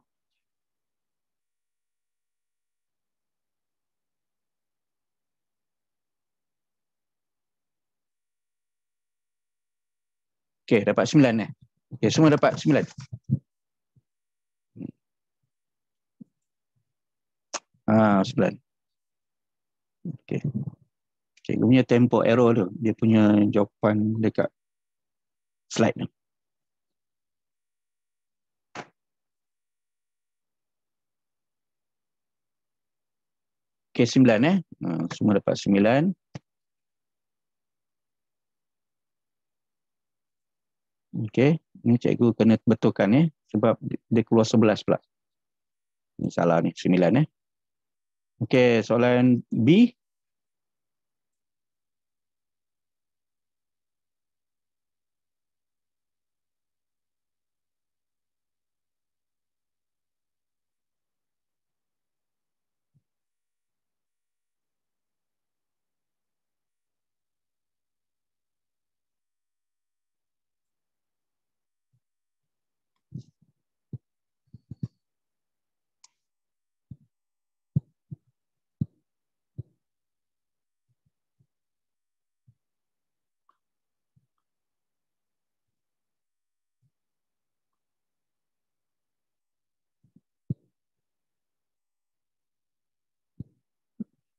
Okay, dapat 9 Okay, semua dapat 9. Ah, 9. Okay. Cikgu punya tempo error tu. Dia punya jawapan dekat slide tu. Okay, 9 semua dapat 9. Okay, ni cikgu kena betulkan sebab dia keluar 11 pula. Ni salah ni, 9 Okay, soalan B.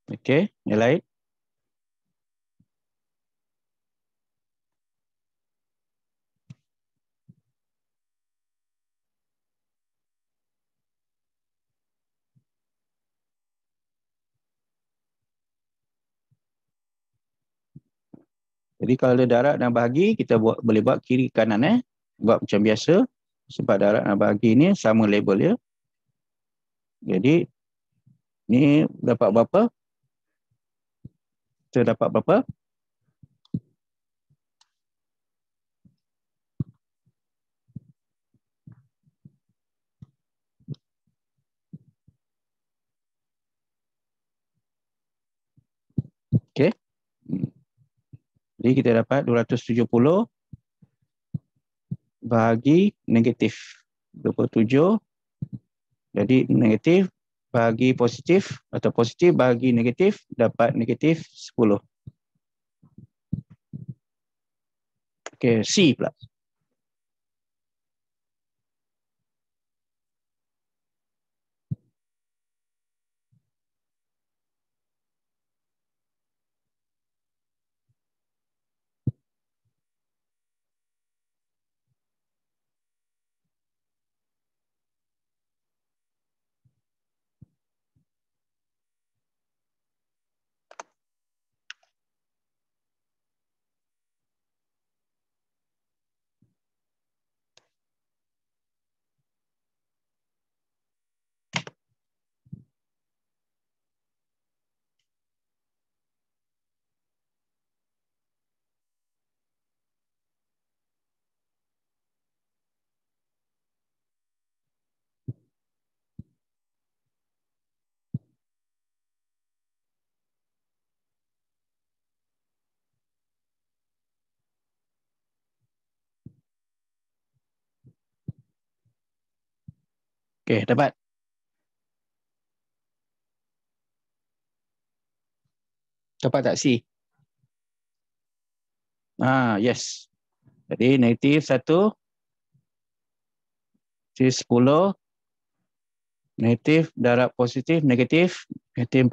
Okay, yang lain. Jadi kalau ada darat dan bahagi, kita boleh buat kiri kanan buat macam biasa. Sebab darat dan bahagi ni sama label dia. Jadi ni dapat berapa? Kita dapat berapa? Okay. Jadi kita dapat 270 bahagi negatif 27. Jadi negatif bahagi positif atau positif bahagi negatif dapat negatif 10. Okey, C pula. Okey, dapat. Dapat tak C? Yes. Jadi negatif 1, negatif 10, negatif darab positif, negatif 14.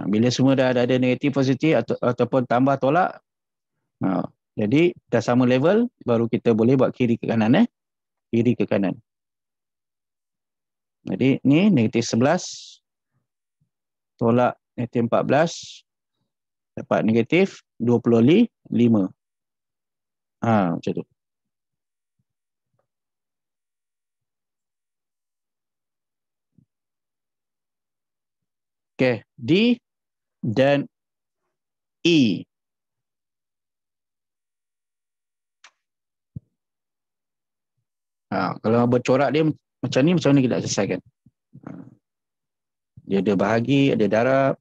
Bila semua dah ada negatif positif ataupun tambah tolak, jadi dah sama level, baru kita boleh buat kiri ke kanan. Kiri ke kanan. Jadi ni negatif 11 tolak negatif 14 dapat negatif 25. Macam tu. Okey, D dan E. Kalau bercorak dia macam ni, macam mana kita nak selesaikan? Dia ada bahagi, ada darab.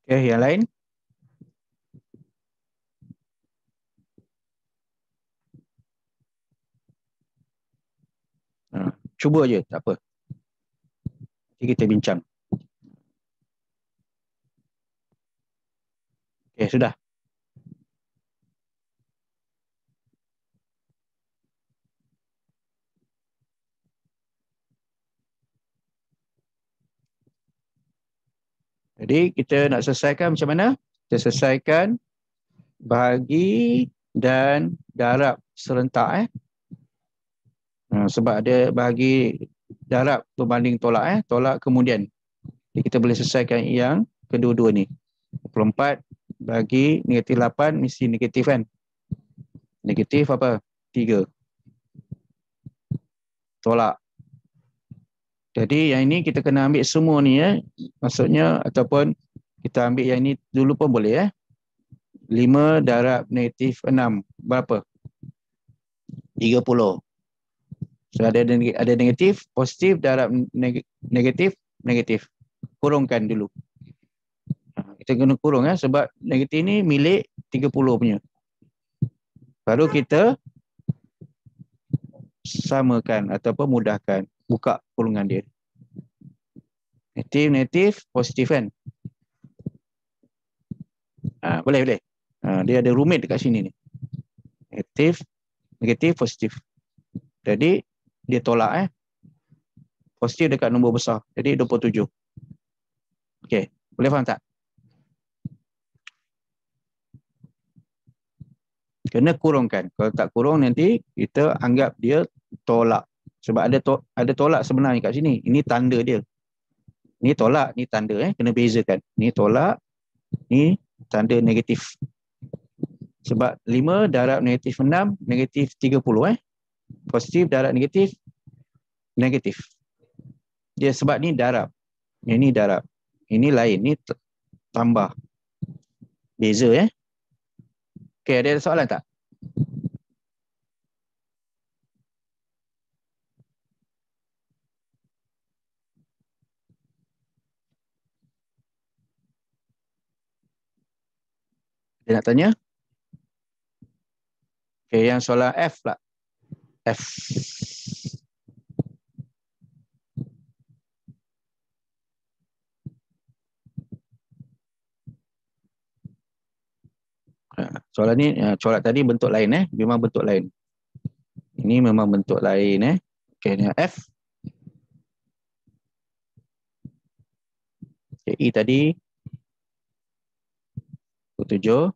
Okey, yang lain? Cuba je, tak apa. Nanti kita bincang. Okey, sudah. Jadi kita nak selesaikan macam mana? Kita selesaikan bahagi dan darab serentak. Sebab ada bahagi darab berbanding tolak. Tolak kemudian. Jadi kita boleh selesaikan yang kedua-dua ni. 24 bagi negatif 8 mesti negatif kan? Negatif apa? 3. Tolak. Jadi yang ini kita kena ambil semua ni maksudnya ataupun kita ambil yang ini dulu pun boleh 5 darab negatif 6 berapa? 30. So ada negatif, positif darab negatif. Kurungkan dulu. Kita kena kurung sebab negatif ni milik 30 punya. Baru kita samakan ataupun mudahkan buka kurungan dia. Negatif, positif kan? Boleh. Dia ada rumit dekat sini ni. Negatif, positif. Jadi dia tolak positif dekat nombor besar. Jadi 27. Okey, boleh faham tak? Kena kurungkan. Kalau tak kurung nanti kita anggap dia tolak. Sebab ada tolak sebenarnya kat sini. Ini tanda dia. Ni tolak, ni tanda kena bezakan. Ni tolak, ni tanda negatif. Sebab 5 darab negatif 6, negatif 30 positif darab negatif Negatif. Dia sebab ni darab. Ini darab. Ini lain. Ini tambah. Beza Okey, ada soalan tak? Dia nak tanya? Okey, yang soalan F pula. F. Soalan ni, soalan tadi bentuk lain memang bentuk lain. Ini memang bentuk lain Okey, ni F. Okay, E tadi 27.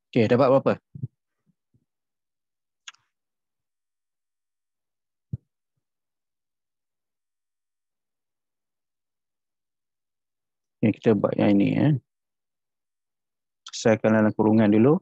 Okey, dapat berapa? Okay, kita buat yang ini selesaikan dalam kurungan dulu.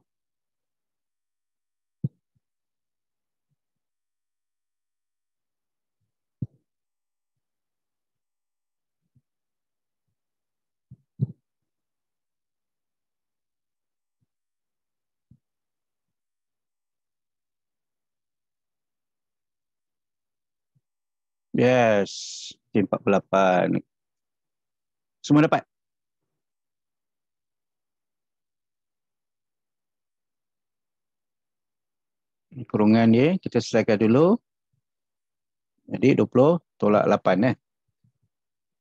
Yes, 48. Semua dapat? Kurungan dia kita selesaikan dulu. Jadi 20 tolak 8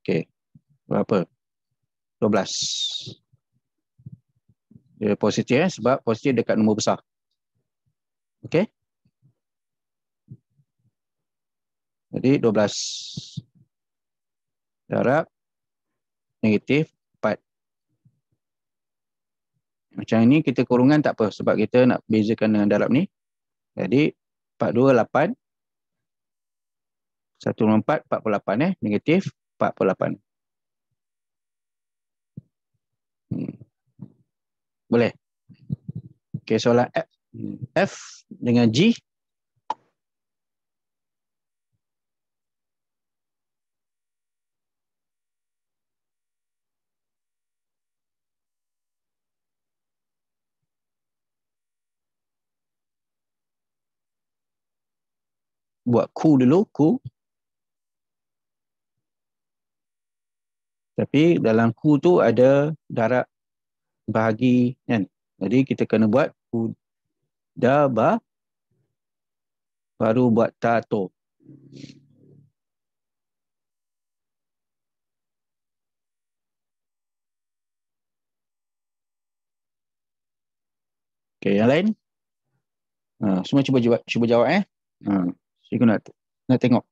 Okey. Berapa? 12. Dia positif sebab positif dekat nombor besar. Okey. Jadi 12 darab negatif 4. Macam ini kita kurungan tak apa sebab kita nak bezakan dengan darab ni. Jadi 42 8 1 4 48 negatif 48. Boleh. Okey, soalan F. F dengan G. Buat ku dulu, ku. Tapi dalam ku tu ada darab bahagi kan. Jadi kita kena buat ku da ba baru buat ta to. Okey, yang lain? Semua cuba jawab Cikgu nak tengok.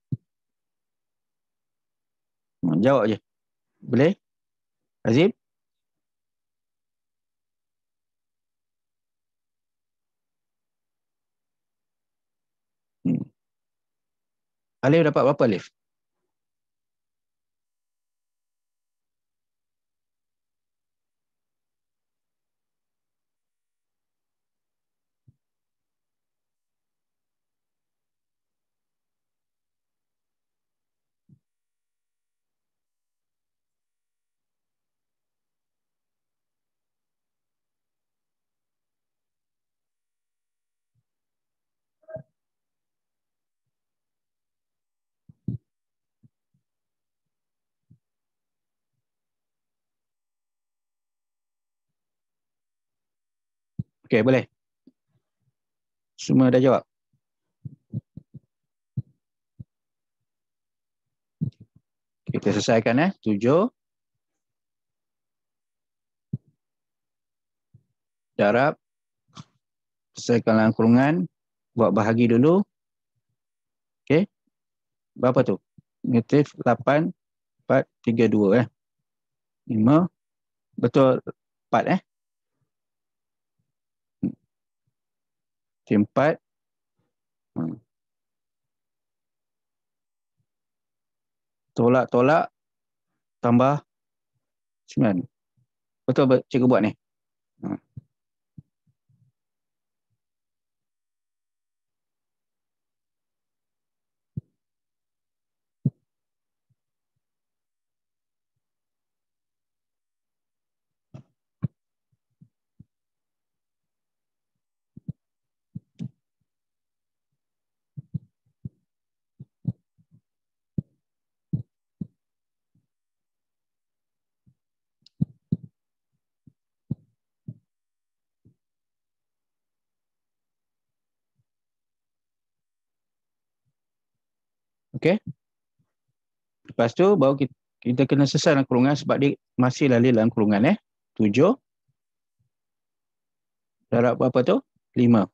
Jawab je. Boleh? Azim? Alif dapat berapa, Alif? Okey, boleh. Semua dah jawab. Kita selesaikan 7 darab Selesaikan dalam kurungan. Buat bahagi dulu. Okey. Berapa tu? Negatif 8, 4, 3, 2 5. Betul 4 4. Tolak-tolak tambah 9. Betul cikgu buat ni? Okey. Lepas tu baru kita kena selesai dalam kurungan sebab dia masih lali dalam kurungan 7 darab berapa tu? 5.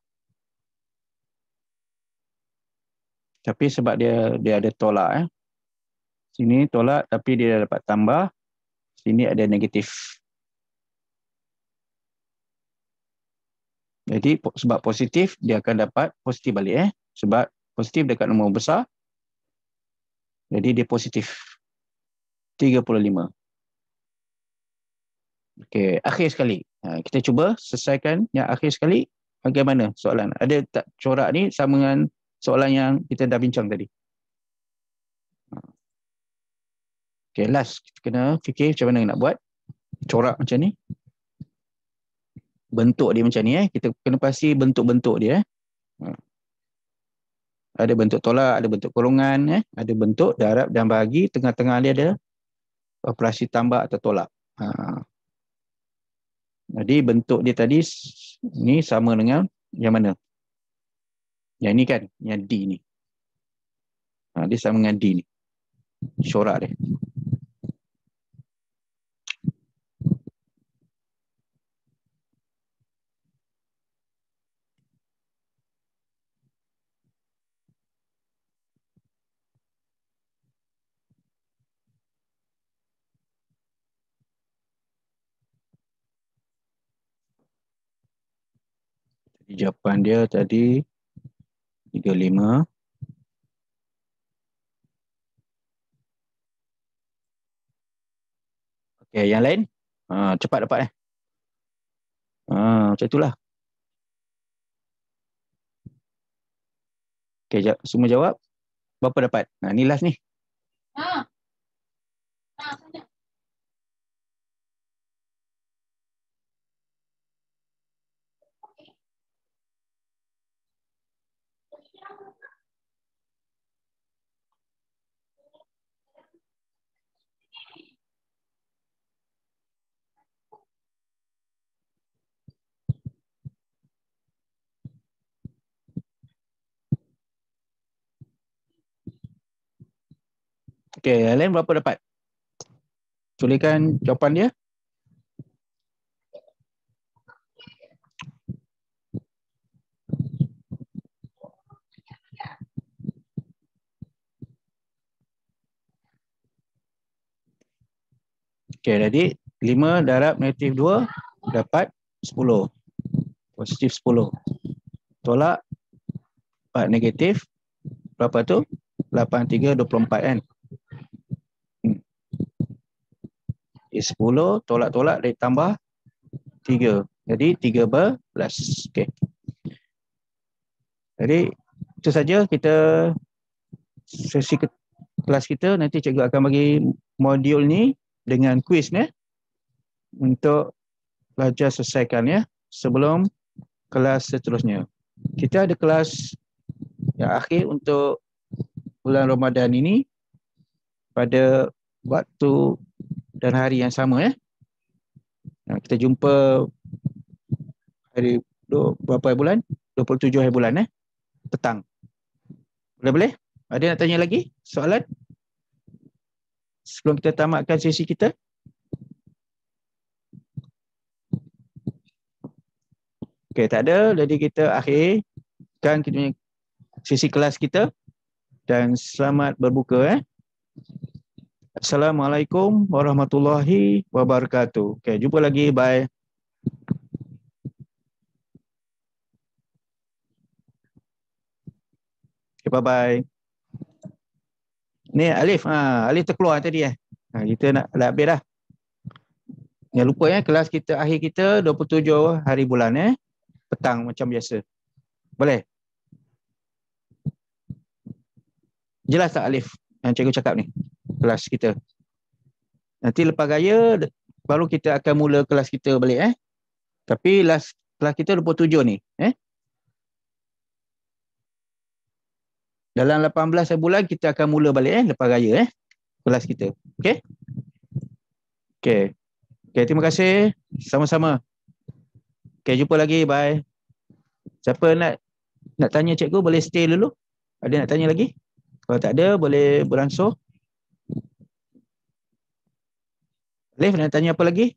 Tapi sebab dia ada tolak Sini tolak tapi dia dapat tambah. Sini ada negatif. Jadi sebab positif dia akan dapat positif balik Sebab positif dekat nombor besar. Jadi dia positif 35. Okey, akhir sekali. Kita cuba selesaikan yang akhir sekali. Bagaimana soalan? Ada tak corak ni sama dengan soalan yang kita dah bincang tadi? Okey, last kita kena fikir macam mana nak buat corak macam ni. Bentuk dia macam ni Kita kena pasti bentuk-bentuk dia Ada bentuk tolak, ada bentuk kurungan ada bentuk darab dan bahagi, tengah-tengah dia ada operasi tambah atau tolak. Jadi bentuk dia tadi ni sama dengan yang mana? Yang ni kan, yang D ni. Dia sama dengan D ni. Corak dia. Jawapan dia tadi 35. Okey, yang lain? Cepat dapat macam itulah. Okey, semua jawab. Berapa dapat? Ni last ni. Okey, yang lain berapa dapat? Tuliskan jawapan dia. Okey, jadi 5 darab negatif 2 dapat 10. Positif 10. Tolak 4 negatif. Berapa tu? 8, 3, 24 kan? 10 tolak-tolak dia tambah 3. Jadi 13. Okey. Jadi itu saja kita sesi kelas kita. Nanti cikgu akan bagi modul ni dengan kuis ni untuk pelajar selesaikan sebelum kelas seterusnya. Kita ada kelas yang akhir untuk bulan Ramadan ini pada waktu dan hari yang sama kita jumpa hari berapa bulan? 27 hari bulan petang. Boleh? Ada nak tanya lagi soalan? Sebelum kita tamatkan sesi kita. Okey, tak ada. Jadi kita akhirkan kita punya sesi kelas kita dan selamat berbuka. Assalamualaikum warahmatullahi wabarakatuh. Okey, jumpa lagi. Bye. Okay, bye-bye. Ni Alif. Alif terkeluar tadi . Kita nak habis dah. Jangan lupa kelas kita akhir kita 27 hari bulan petang macam biasa. Boleh? Jelas tak Alif yang cikgu cakap ni? Kelas kita. Nanti lepas raya baru kita akan mula kelas kita balik Tapi kelas kita 27 ni Dalam 18 bulan kita akan mula balik lepas raya kelas kita. Okey? Okey. Okey, terima kasih. Sama-sama. Okey, jumpa lagi. Bye. Siapa nak tanya cikgu boleh stay dulu. Ada nak tanya lagi? Kalau tak ada boleh beransur. Alif nak tanya apa lagi?